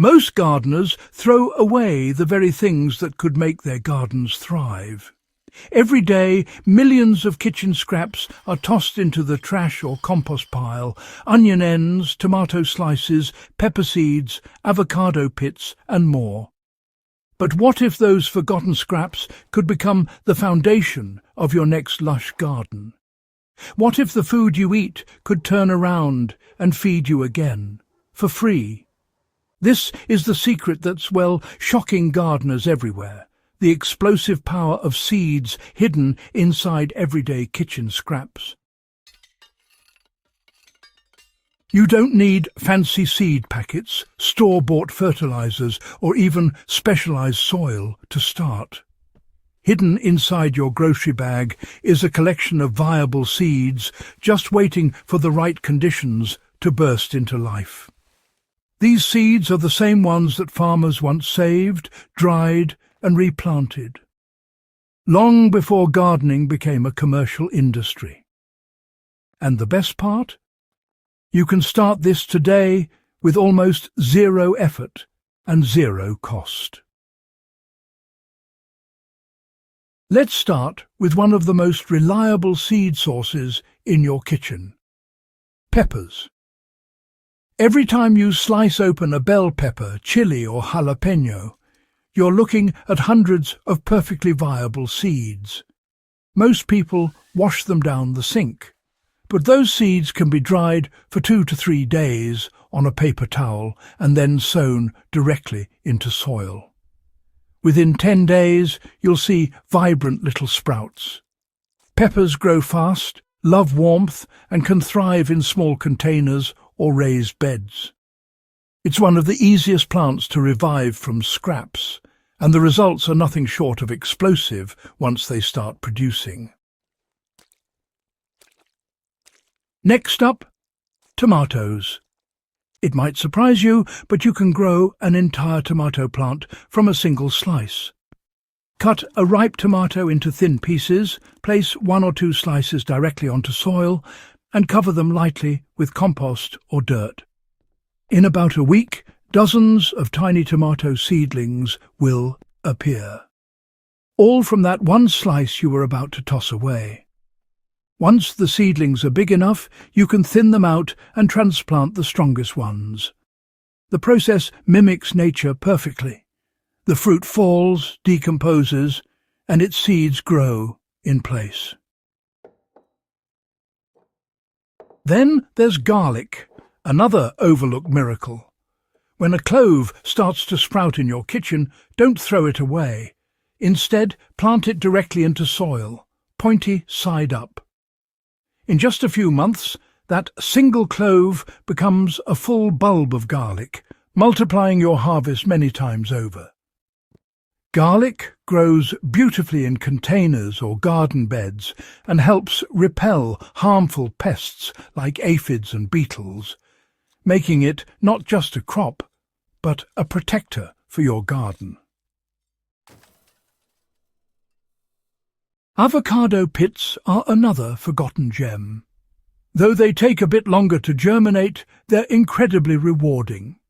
Most gardeners throw away the very things that could make their gardens thrive. Every day, millions of kitchen scraps are tossed into the trash or compost pile: onion ends, tomato slices, pepper seeds, avocado pits, and more. But what if those forgotten scraps could become the foundation of your next lush garden? What if the food you eat could turn around and feed you again, for free? This is the secret that's, well, shocking gardeners everywhere: the explosive power of seeds hidden inside everyday kitchen scraps. You don't need fancy seed packets, store-bought fertilizers, or even specialized soil to start. Hidden inside your grocery bag is a collection of viable seeds just waiting for the right conditions to burst into life. These seeds are the same ones that farmers once saved, dried, and replanted, long before gardening became a commercial industry. And the best part? You can start this today with almost zero effort and zero cost. Let's start with one of the most reliable seed sources in your kitchen: peppers. Every time you slice open a bell pepper, chili, or jalapeno, you're looking at hundreds of perfectly viable seeds. Most people wash them down the sink, but those seeds can be dried for 2 to 3 days on a paper towel and then sown directly into soil. Within 10 days, you'll see vibrant little sprouts. Peppers grow fast, love warmth, and can thrive in small containers or raised beds. It's one of the easiest plants to revive from scraps, and the results are nothing short of explosive once they start producing. Next up, tomatoes. It might surprise you, but you can grow an entire tomato plant from a single slice. Cut a ripe tomato into thin pieces, place 1 or 2 slices directly onto soil, and cover them lightly with compost or dirt. In about a week, dozens of tiny tomato seedlings will appear, all from that one slice you were about to toss away. Once the seedlings are big enough, you can thin them out and transplant the strongest ones. The process mimics nature perfectly. The fruit falls, decomposes, and its seeds grow in place. Then there's garlic, another overlooked miracle. When a clove starts to sprout in your kitchen, don't throw it away. Instead, plant it directly into soil, pointy side up. In just a few months, that single clove becomes a full bulb of garlic, multiplying your harvest many times over. Garlic grows beautifully in containers or garden beds and helps repel harmful pests like aphids and beetles, making it not just a crop, but a protector for your garden. Avocado pits are another forgotten gem. Though they take a bit longer to germinate, they're incredibly rewarding.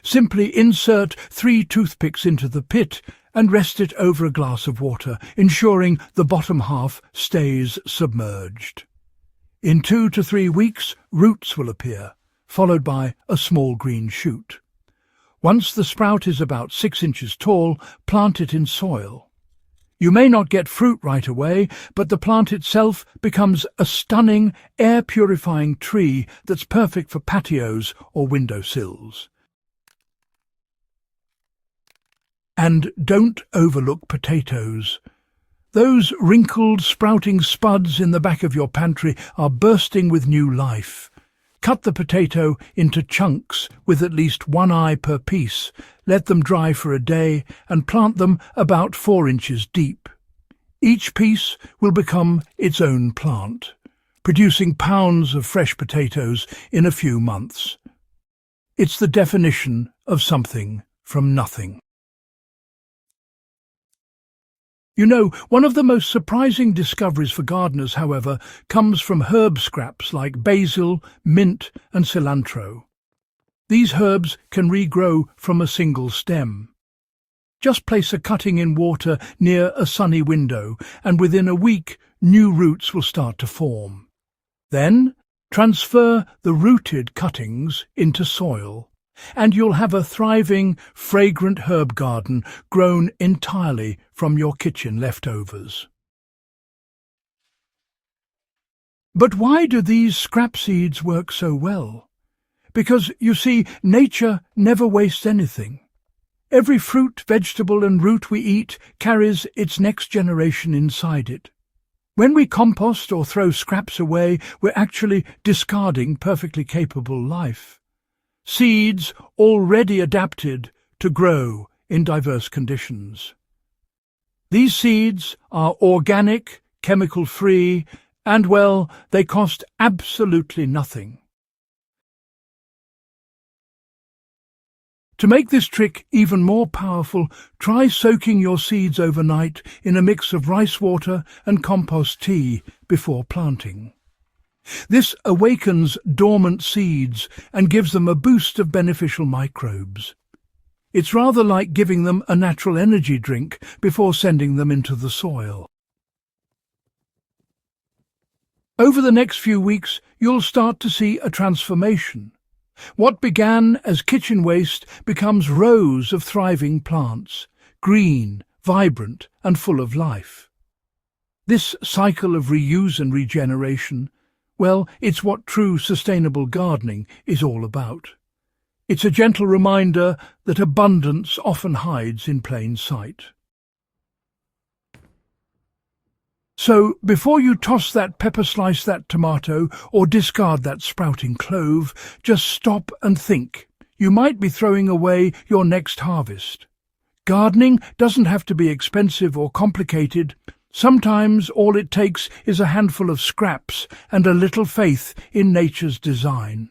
Simply insert 3 toothpicks into the pit and rest it over a glass of water, ensuring the bottom half stays submerged. In 2 to 3 weeks, roots will appear, followed by a small green shoot. Once the sprout is about 6 inches tall, plant it in soil. You may not get fruit right away, but the plant itself becomes a stunning, air-purifying tree that's perfect for patios or windowsills. And don't overlook potatoes. Those wrinkled, sprouting spuds in the back of your pantry are bursting with new life. Cut the potato into chunks with at least 1 eye per piece, let them dry for a day, and plant them about 4 inches deep. Each piece will become its own plant, producing pounds of fresh potatoes in a few months. It's the definition of something from nothing. You know, one of the most surprising discoveries for gardeners, however, comes from herb scraps like basil, mint, and cilantro. These herbs can regrow from a single stem. Just place a cutting in water near a sunny window, and within a week, new roots will start to form. Then, transfer the rooted cuttings into soil, and you'll have a thriving, fragrant herb garden grown entirely from your kitchen leftovers. But why do these scrap seeds work so well? Because, you see, nature never wastes anything. Every fruit, vegetable and root we eat carries its next generation inside it. When we compost or throw scraps away, we're actually discarding perfectly capable life. Seeds already adapted to grow in diverse conditions. These seeds are organic, chemical-free, and, well, they cost absolutely nothing. To make this trick even more powerful, try soaking your seeds overnight in a mix of rice water and compost tea before planting. This awakens dormant seeds and gives them a boost of beneficial microbes. It's rather like giving them a natural energy drink before sending them into the soil. Over the next few weeks, you'll start to see a transformation. What began as kitchen waste becomes rows of thriving plants, green, vibrant, and full of life. This cycle of reuse and regeneration, well, it's what true sustainable gardening is all about. It's a gentle reminder that abundance often hides in plain sight. So, before you toss that pepper, slice that tomato, or discard that sprouting clove, just stop and think. You might be throwing away your next harvest. Gardening doesn't have to be expensive or complicated. Sometimes all it takes is a handful of scraps and a little faith in nature's design.